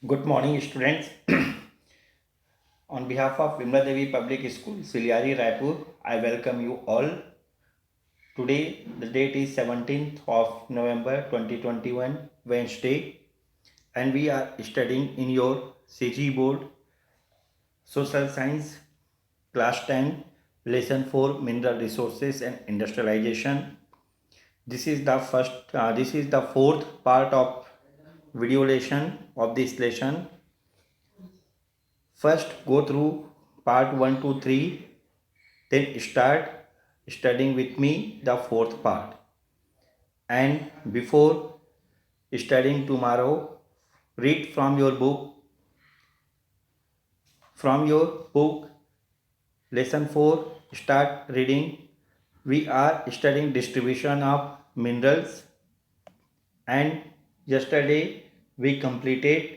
Good morning, students. On behalf of Vimla Devi Public School, Siliari, Raipur, I welcome you all. Today, the date is 17th of November 2021, Wednesday, and we are studying in your CG board Social Science Class 10, Lesson 4, Mineral Resources and Industrialization. This is the fourth part of video lesson of this lesson. First, go through part 1 to 3, then start studying with me the fourth part. And before studying tomorrow, read from your book. From your book, lesson 4, start reading. We are studying distribution of minerals, and yesterday we completed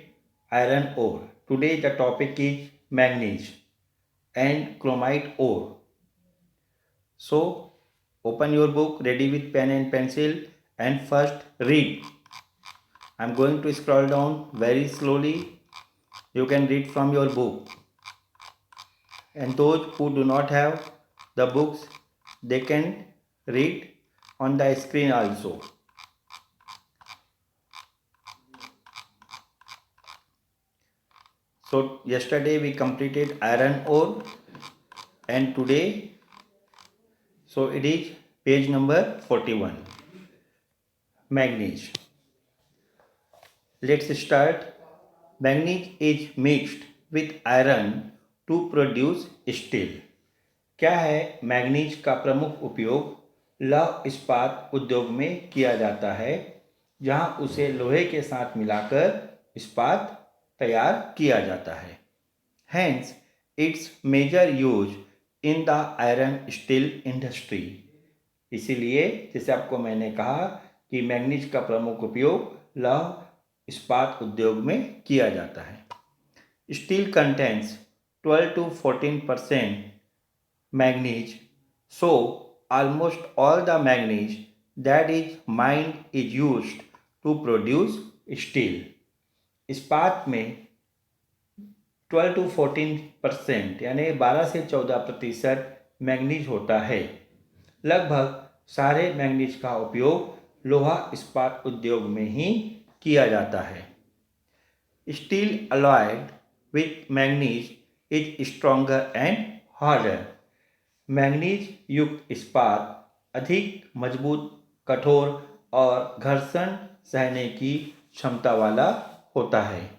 iron ore. Today the topic is manganese and chromite ore. So open your book, ready with pen and pencil, and first read. I'm going to scroll down very slowly. You can read from your book. And those who do not have the books, they can read on the screen also. So yesterday we completed iron ore, and today, so it is page number 41, manganese. Let's start. Manganese is mixed with iron to produce steel. क्या है manganese का प्रमुख उपयोग लौह इस्पात उद्योग में किया जाता है, जहां उसे लोहे के साथ मिलाकर इस्पात तैयार किया जाता है. Hence, its major use in the iron steel industry. इसीलिए जैसे आपको मैंने कहा कि मैग्नीज का प्रमुख उपयोग लौह इस्पात उद्योग में किया जाता है. Steel contains 12 to 14% manganese, so almost all the manganese that is mined is used to produce steel. इस्पात में 12 to 14% यानी 12 से 14% मैंगनीज होता है. लगभग सारे मैंगनीज का उपयोग लोहा इस्पात उद्योग में ही किया जाता है. Steel alloyed with manganese is stronger and harder. Manganese युक्त इस्पात अधिक मजबूत, कठोर और घर्षण सहने की क्षमता वाला होता है.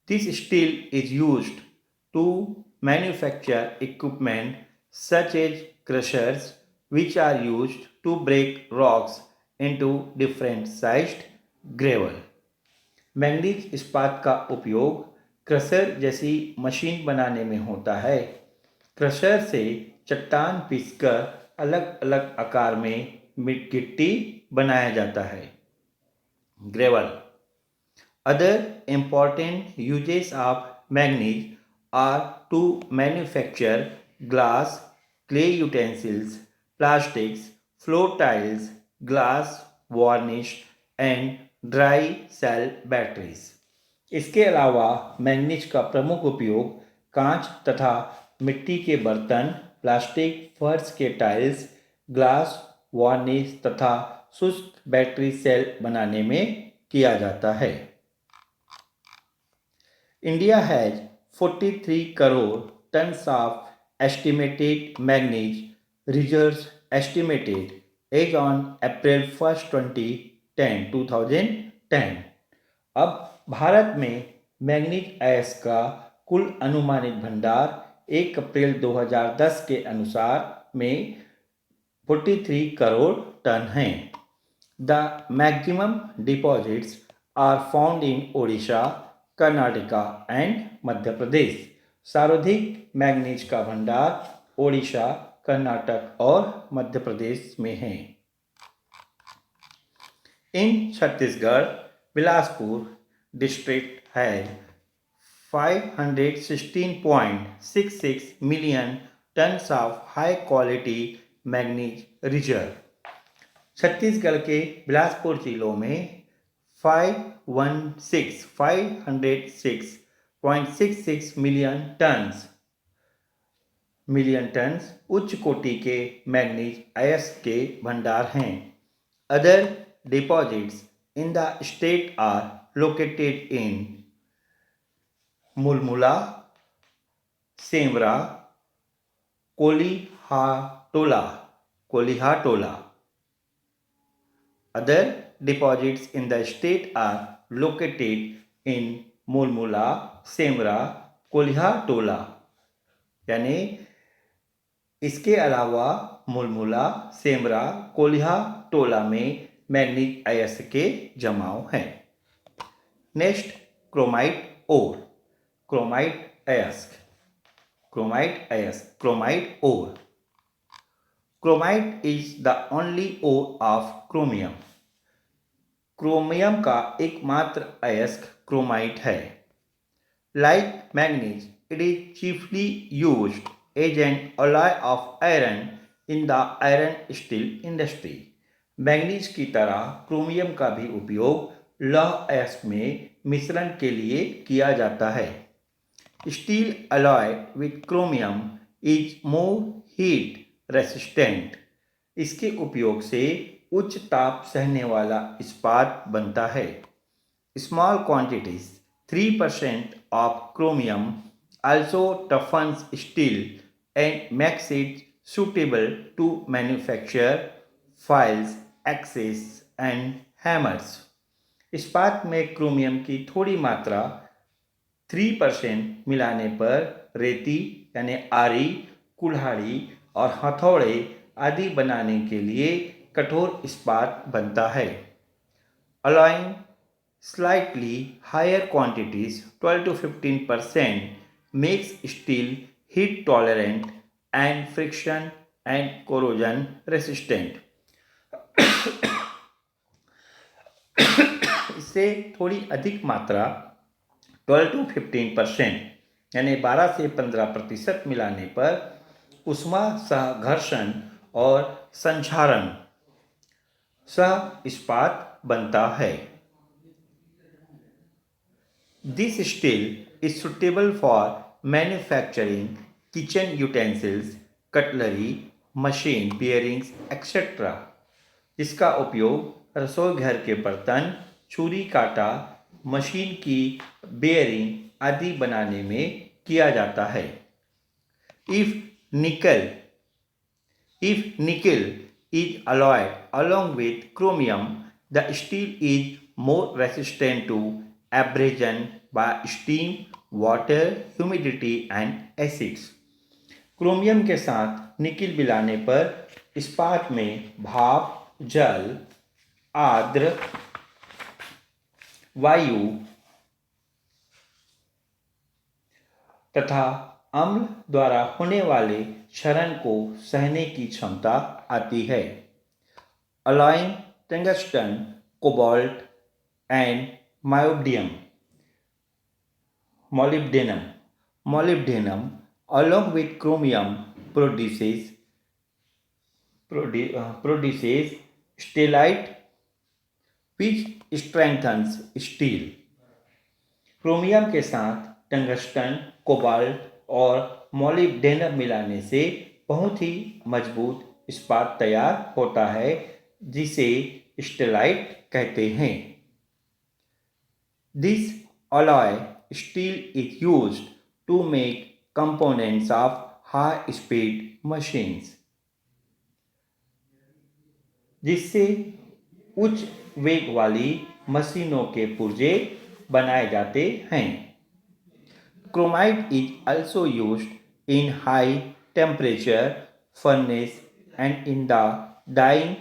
This steel is used to manufacture equipment such as crushers, which are used to break rocks into different sized gravel. Manganese इस्पात का उपयोग क्रशर जैसी मशीन बनाने में होता है. क्रशर से चट्टान पीसकर अलग अलग आकार में गिट्टी बनाया जाता है. Gravel. Other important uses of manganese are to manufacture glass, clay utensils, plastics, floor tiles, glass varnish and dry cell batteries. इसके अलावा मैंगनीज का प्रमुख उपयोग कांच तथा मिट्टी के बर्तन, प्लास्टिक, फर्श के टाइल्स, ग्लास वार्निश तथा शुष्क बैटरी सेल बनाने में किया जाता है. India has 43 crore tons of estimated manganese reserves estimated as on April 1st 2010. अब भारत में मैंगनीज अयस्क का कुल अनुमानित भंडार 1 अप्रैल 2010 के अनुसार में 43 करोड़ टन हैं. The maximum deposits are found in Odisha, Karnataka and Madhya Pradesh. सर्वाधिक मैंगनीज का भंडार ओडिशा, कर्नाटक और मध्य प्रदेश में है. In Chhattisgarh, Bilaspur district has 516.66 million tons of high quality manganese reserve. Chhattisgarh के बिलासपुर जिलों में 506.66 मिलियन टन्स उच्च कोटि के मैंगनीज अयस्क के भंडार हैं। Other deposits in the state are located in Mulmula, Semra, Kolihatola. Other deposits in the state are located in Mulmula, Semra, Kolihatola. यानी इसके अलावा मुलमुला, सेमरा, कोलिहाटोला में मैंगनीज अयस्क के जमाव हैं। नेक्स्ट, क्रोमाइट ओर, क्रोमाइट अयस्क, chromite ore. Chromite is the only ore of chromium. Chromium का एकमात्र अयस्क क्रोमाइट है. Like manganese, it is chiefly used as an alloy of iron in the iron steel industry. Manganese की तरह chromium का भी उपयोग लौह अयस्क में मिश्रण के लिए किया जाता है. Steel alloy with chromium is more heat resistant. इसके उपयोग से उच्च ताप सहने वाला इस्पात बनता है. Small quantities 3% of chromium also toughens steel and makes it suitable to manufacture files, axes and hammers. इस्पात में क्रोमियम की थोड़ी मात्रा 3% मिलाने पर रेती यानी आरी, कुल्हाड़ी और हथौड़े आदि बनाने के लिए कठोर इस्पात बनता है. Allowing slightly higher quantities 12 to 15% makes steel heat tolerant and friction and corrosion resistant. इससे थोड़ी अधिक मात्रा 12 to 15% यानी 12 से 15% मिलाने पर उष्मा सह घर्षण और संक्षारण सह इस्पात बनता है. This steel is suitable for manufacturing kitchen utensils, cutlery, machine bearings, etc. इसका उपयोग रसोई घर के बर्तन, छुरी कांटा, मशीन की बेयरिंग आदि बनाने में किया जाता है. If nickel is alloyed along with chromium, the steel is more resistant to abrasion by steam, water, humidity and acids. Chromium के साथ निकिल मिलाने पर इस्पात में भाप, जल, आर्द्र वायु तथा अम्ल द्वारा होने वाले क्षरण को सहने की क्षमता आती है. Allowing tungsten, cobalt and molybdenum along with chromium produces stellite which strengthens steel. Chromium के साथ टंगस्टन, कोबाल्ट और मोलिब्डेनम मिलाने से बहुत ही मजबूत इस्पात तैयार होता है जिसे स्टेलाइट कहते हैं. This alloy steel is used to make components of high-speed machines. जिससे उच्च वेग वाली मशीनों के पुर्जे बनाए जाते हैं. Chromite is also used in high temperature furnace and in the dyeing,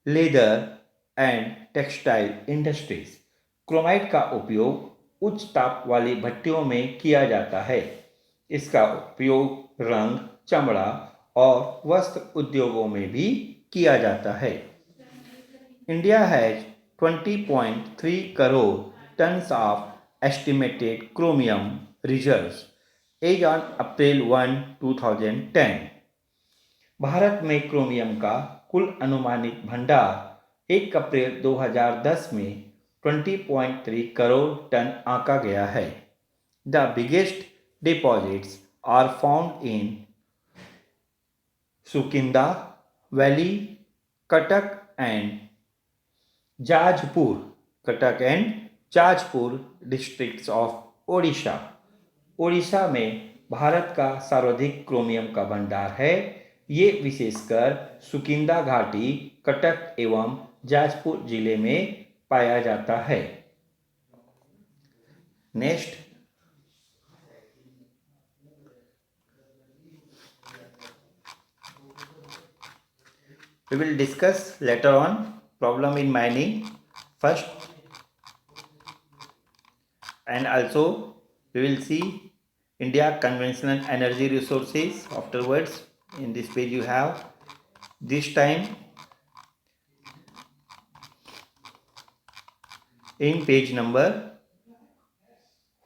leather and textile industries. Chromite का उपयोग उच्च ताप वाली भट्टियों में किया जाता है. इसका उपयोग रंग, चमड़ा और वस्त्र उद्योगों में भी किया जाता है. India has 20.3 crore tons of estimated chromium reserves as on April 1, 2010. Bharat में क्रोमियम का कुल अनुमानित भंडार 1 अप्रैल 2010 में 20.3 करोड़ टन आंका गया है। The biggest deposits are found in Sukinda valley, Cuttack and Jajpur districts of Odisha. Odisha में भारत का सर्वाधिक क्रोमियम का भंडार है। ये विशेषकर सुकिंदा घाटी, कटक एवं जाजपुर जिले में पाया जाता है। Next, we will discuss later on problem in mining first, and also we will see India conventional energy resources afterwards. In this page you have this time in page number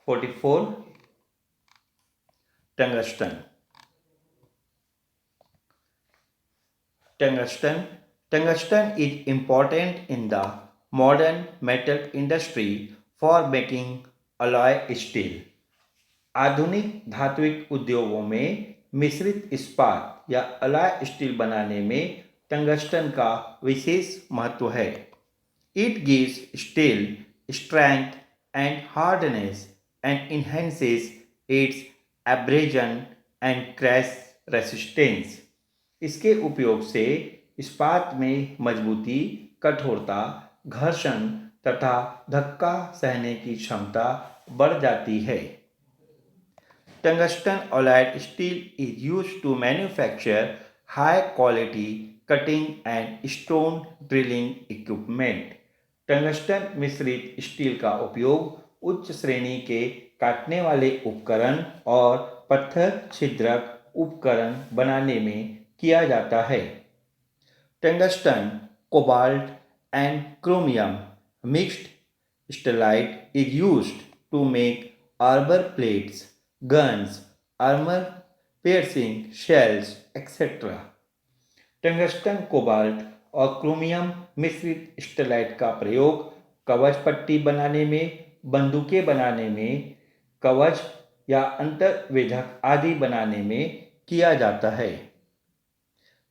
44, tungsten. Tungsten is important in the modern metal industry for making alloy steel. आधुनिक धात्विक उद्योगों में मिश्रित इस्पात या alloy steel बनाने में tungsten का विशेष महत्व है। It gives steel strength and hardness and enhances its abrasion and crash resistance. इसके उपयोग से इस्पात में मजबूती, कठोरता, घर्षण तथा धक्का सहने की क्षमता बढ़ जाती है। Tungsten alloyed steel is used to manufacture high quality cutting and stone drilling equipment. Tungsten मिश्रित स्टील का उपयोग उच्च श्रेणी के काटने वाले उपकरण और पत्थर छिद्रक उपकरण बनाने में किया जाता है। Tungsten, cobalt and chromium mixed stellite is used to make armour plates, guns, armour piercing shells, etc. Tungsten, cobalt और क्रोमियम मिश्रित स्टेलाइट का प्रयोग कवच पट्टी बनाने में, बंदूकें बनाने में, कवच या अंतर्वेधक आदि बनाने में किया जाता है।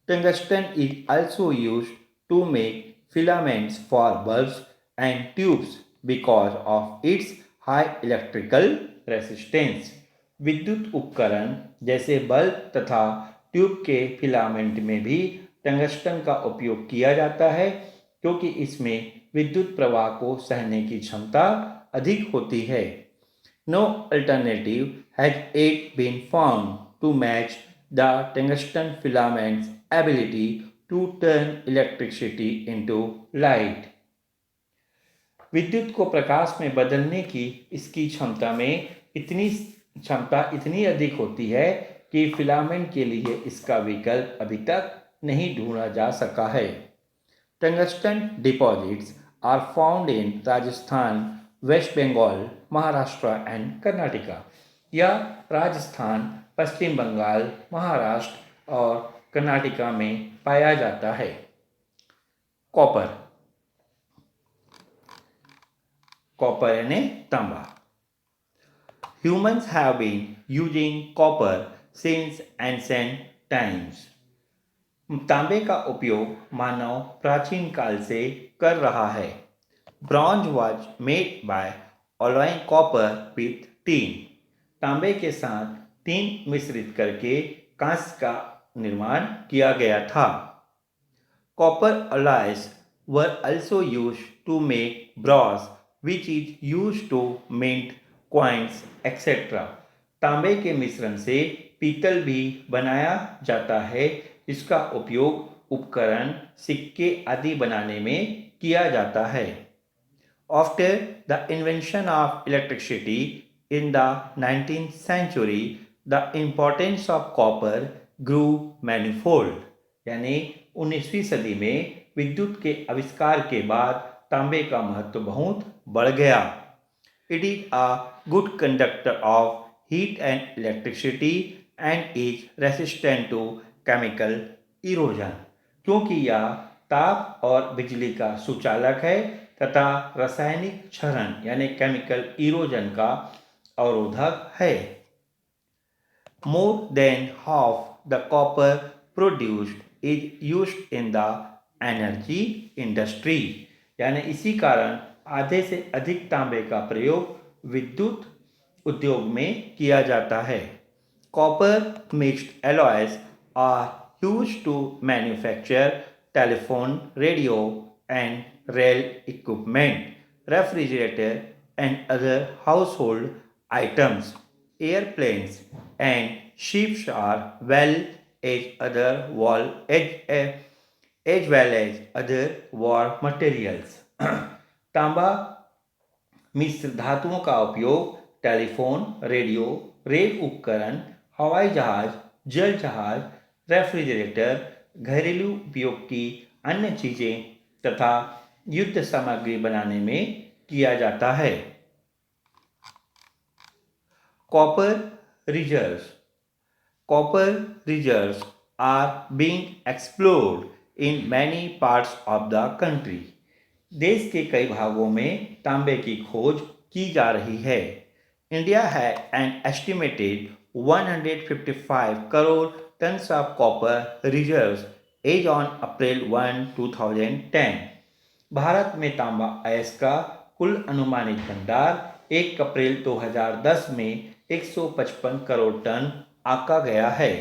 Tungsten is also used to make filaments for bulbs and tubes because of its high electrical resistance. विद्युत उपकरण जैसे बल्ब तथा ट्यूब के फिलामेंट में भी टंगस्टन का उपयोग किया जाता है, क्योंकि इसमें विद्युत प्रवाह को सहने की क्षमता अधिक होती है। No alternative has yet been found to match the tungsten filament's ability to turn electricity into light. विद्युत को प्रकाश में बदलने की इसकी क्षमता इतनी अधिक होती है कि फिलामेंट के लिए इसका विकल्प अभी तक नहीं ढूंढा जा सका है। Tungsten deposits are found in Rajasthan, West Bengal, Maharashtra and Karnataka. यह राजस्थान, पश्चिम बंगाल, महाराष्ट्र और कर्नाटका में पाया जाता है। कॉपर यानी तांबा। Humans have been using copper since ancient times. तांबे का उपयोग मानव प्राचीन काल से कर रहा है। Bronze was made by alloying copper with tin. तांबे के साथ टीन मिश्रित करके कांस्य का निर्माण किया गया था। Copper alloys were also used to make brass, which is used to mint coins, etc. तांबे के मिश्रण से पीतल भी बनाया जाता है, जिसका उपयोग उपकरण, सिक्के आदि बनाने में किया जाता है। After the invention of electricity in the 19th century, the importance of copper grew manifold. यानी 19वीं सदी में विद्युत के आविष्कार के बाद तांबे का महत्व बहुत बढ़ गया। It is a good conductor of heat and electricity and is resistant to chemical erosion. क्योंकि यह ताप और बिजली का सुचालक है तथा रासायनिक क्षरण यानी केमिकल इरोजन का अवरोधक है। More than half the copper produced is used in the energy industry, यानी इसी कारण आधे से अधिक तांबे का प्रयोग विद्युत उद्योग में किया जाता है। Copper mixed alloys are used to manufacture telephone, radio and rail equipment, refrigerator and other household items. Airplanes and ships are as well as other war materials. तांबा मिश्र धातुओं का उपयोग टेलीफोन, रेडियो, रेल उपकरण, हवाई जहाज, जल जहाज, रेफ्रिजरेटर, घरेलू उपयोग की अन्य चीजें तथा युद्ध सामग्री बनाने में किया जाता है। Copper reserves. Copper reserves are being explored in many parts of the country. देश के कई भागों में तांबे की खोज की जा रही है। India had an estimated 155 crore tons of copper reserves as on April 1, 2010. Bharat में तांबा अयस्क का कुल अनुमानित भंडार 1 अप्रैल 2010 में 155 करोड़ टन आका गया है।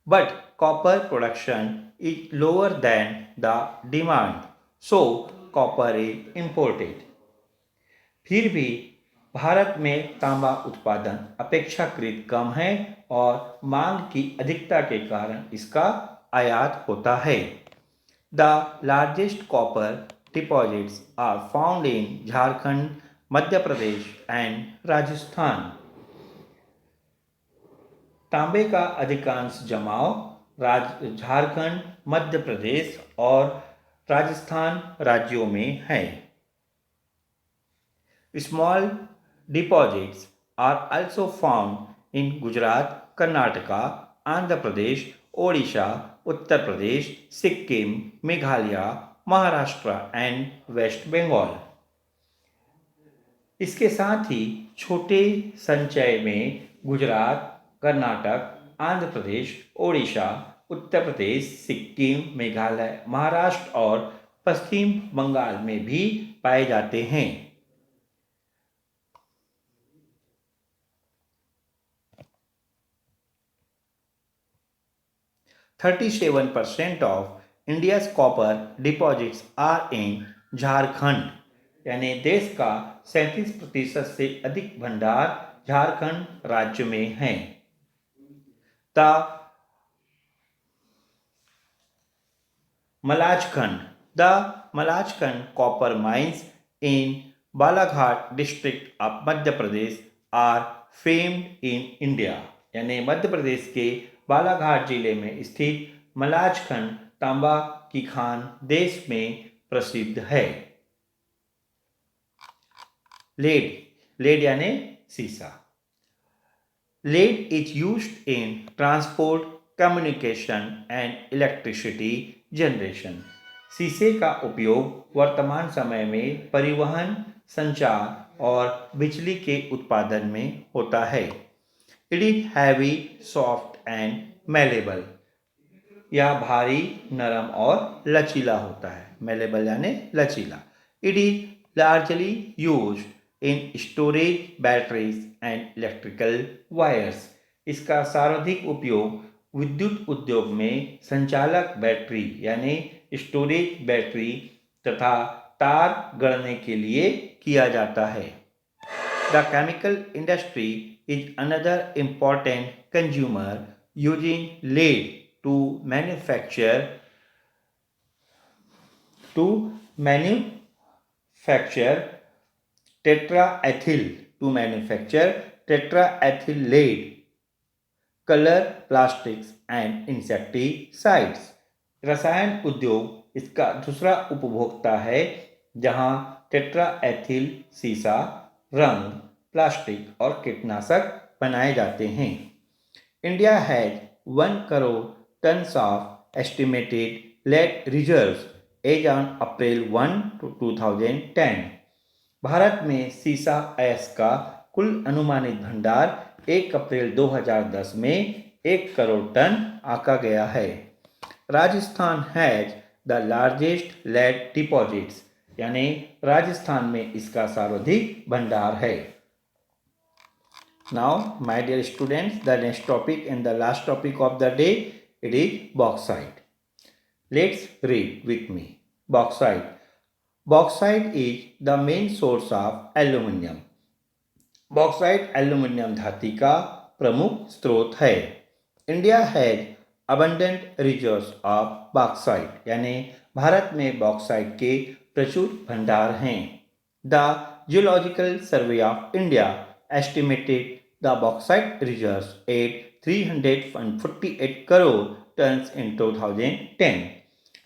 But copper production is lower than the demand, so copper is imported. फिर भी भारत में तांबा उत्पादन अपेक्षाकृत कम है और मांग की अधिकता के कारण इसका आयात होता है। The largest copper deposits are found in Jharkhand, Madhya Pradesh and Rajasthan. तांबे का अधिकांश जमाव झारखंड, मध्य प्रदेश और राजस्थान राज्यों में है। Small deposits are also found in Gujarat, Karnataka, Andhra Pradesh, Odisha, Uttar Pradesh, Sikkim, Meghalaya, Maharashtra and West Bengal. इसके साथ ही छोटे संचय में गुजरात, कर्नाटक, आंध्र प्रदेश, ओडिशा, उत्तर प्रदेश, सिक्किम, मेघालय, महाराष्ट्र और पश्चिम बंगाल में भी पाए जाते हैं। "37% of India's copper deposits are in Jharkhand", यानी देश का 37% से अधिक भंडार झारखंड राज्य में है। The Malajkhand copper mines in Balaghat district of Madhya Pradesh are famed in India, यानी मध्य प्रदेश के बालाघाट जिले में स्थित मलाजखंड तांबा की खान देश में प्रसिद्ध है। लेड यानी सीसा। Lead is used in transport, communication and electricity generation. शीशे का उपयोग वर्तमान समय में परिवहन, संचार और बिजली के उत्पादन में होता है। It is heavy, soft and malleable. यह भारी, नरम और लचीला होता है। Malleable यानी लचीला। It is largely used in storage batteries and electrical wires. इसका सर्वाधिक उपयोग विद्युत उद्योग में संचालक बैटरी यानी स्टोरेज बैटरी तथा तार गढ़ने के लिए किया जाता है। The chemical industry is another important consumer using lead to manufacture tetraethyl lead, color plastics and insecticides. रसायन उद्योग इसका दूसरा उपभोक्ता है, जहां टेट्राएथिल सीसा, रंग, प्लास्टिक और कीटनाशक बनाए जाते हैं। India has 1 crore tons of estimated lead reserves as on April 1 to 2010। Bharat में सीसा अयस्क का कुल अनुमानित भंडार 1 अप्रैल 2010 में 1 करोड़ टन आंका गया है। Rajasthan has the largest lead deposits, यानी राजस्थान में इसका सर्वाधिक भंडार है। Now, my dear students, the next topic and the last topic of the day, it is bauxite. Let's read with me. Bauxite. Bauxite is the main source of aluminium. Bauxite aluminium धातु का प्रमुख स्रोत है। India has abundant reserves of bauxite, यानी भारत में bauxite के प्रचुर भंडार हैं। The geological survey of India estimated the bauxite reserves at 348 crore tons in 2010।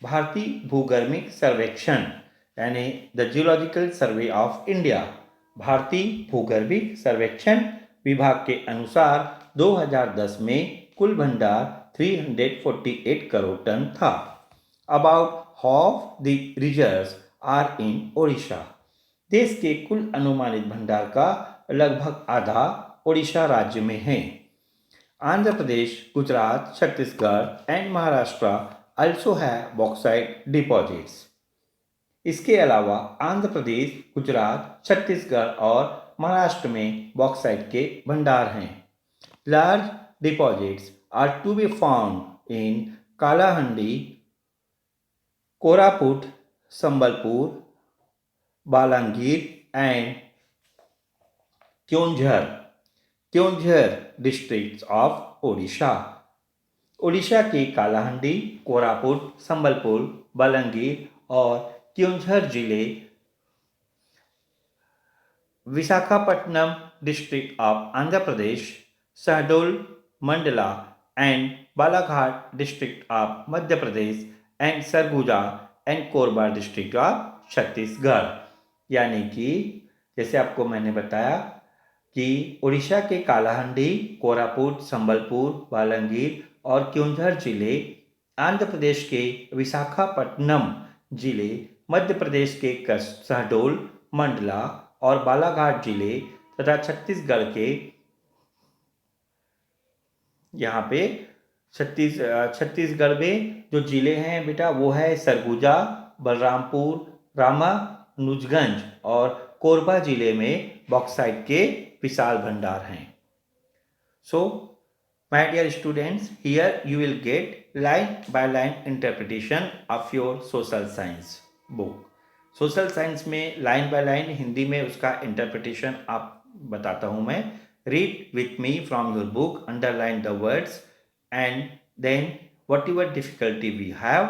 भारतीय भूगर्भिक सर्वेक्षण यानी the geological survey of India भारतीय भूगर्भिक सर्वेक्षण विभाग के अनुसार 2010 में कुल भंडार 348 करोड़ टन था। About half the reserves are in Odisha. देश के कुल अनुमानित भंडार का लगभग आधा ओडिशा राज्य में है। Andhra Pradesh, Gujarat, Chhattisgarh and Maharashtra also have bauxite deposits. इसके अलावा आंध्र प्रदेश, गुजरात, छत्तीसगढ़ और महाराष्ट्र में बॉक्साइट के भंडार हैं। Large deposits are to be found in Kalahandi, Koraput, Sambalpur, Balangir and Keonjhar districts of Odisha. Odisha के कालाहंडी, कोरापुट, संबलपुर, बालांगीर और क्योंझर जिले, Visakhapatnam district of Andhra Pradesh, Shahdol, Mandla and Balaghat district of Madhya Pradesh and Surguja and Korba district of Chhattisgarh. यानी कि जैसे आपको मैंने बताया कि उड़ीसा के कालाहंडी, कोरापुट, संबलपुर, बालांगीर और क्योंझर जिले, आंध्र प्रदेश के विशाखापट्टनम जिले, मध्य प्रदेश के शहडोल, मंडला और बालाघाट जिले तथा छत्तीसगढ़ के यहाँ पे छत्तीसगढ़ में जो जिले हैं बेटा वो है सरगुजा, बलरामपुर, रामानुजगंज और कोरबा जिले में बॉक्साइट के विशाल भंडार हैं। सो my dear students, here you will get line by line interpretation of your social science book. Social science में लाइन बाय लाइन हिंदी में उसका इंटरप्रिटेशन आप बताता हूँ मैं। Read with me from your book, underline the words and then whatever difficulty we have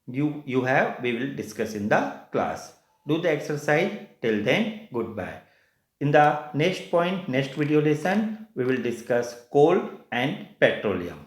we will discuss in the class. Do the exercise. Till then, goodbye. In the next video lesson, we will discuss coal and petroleum.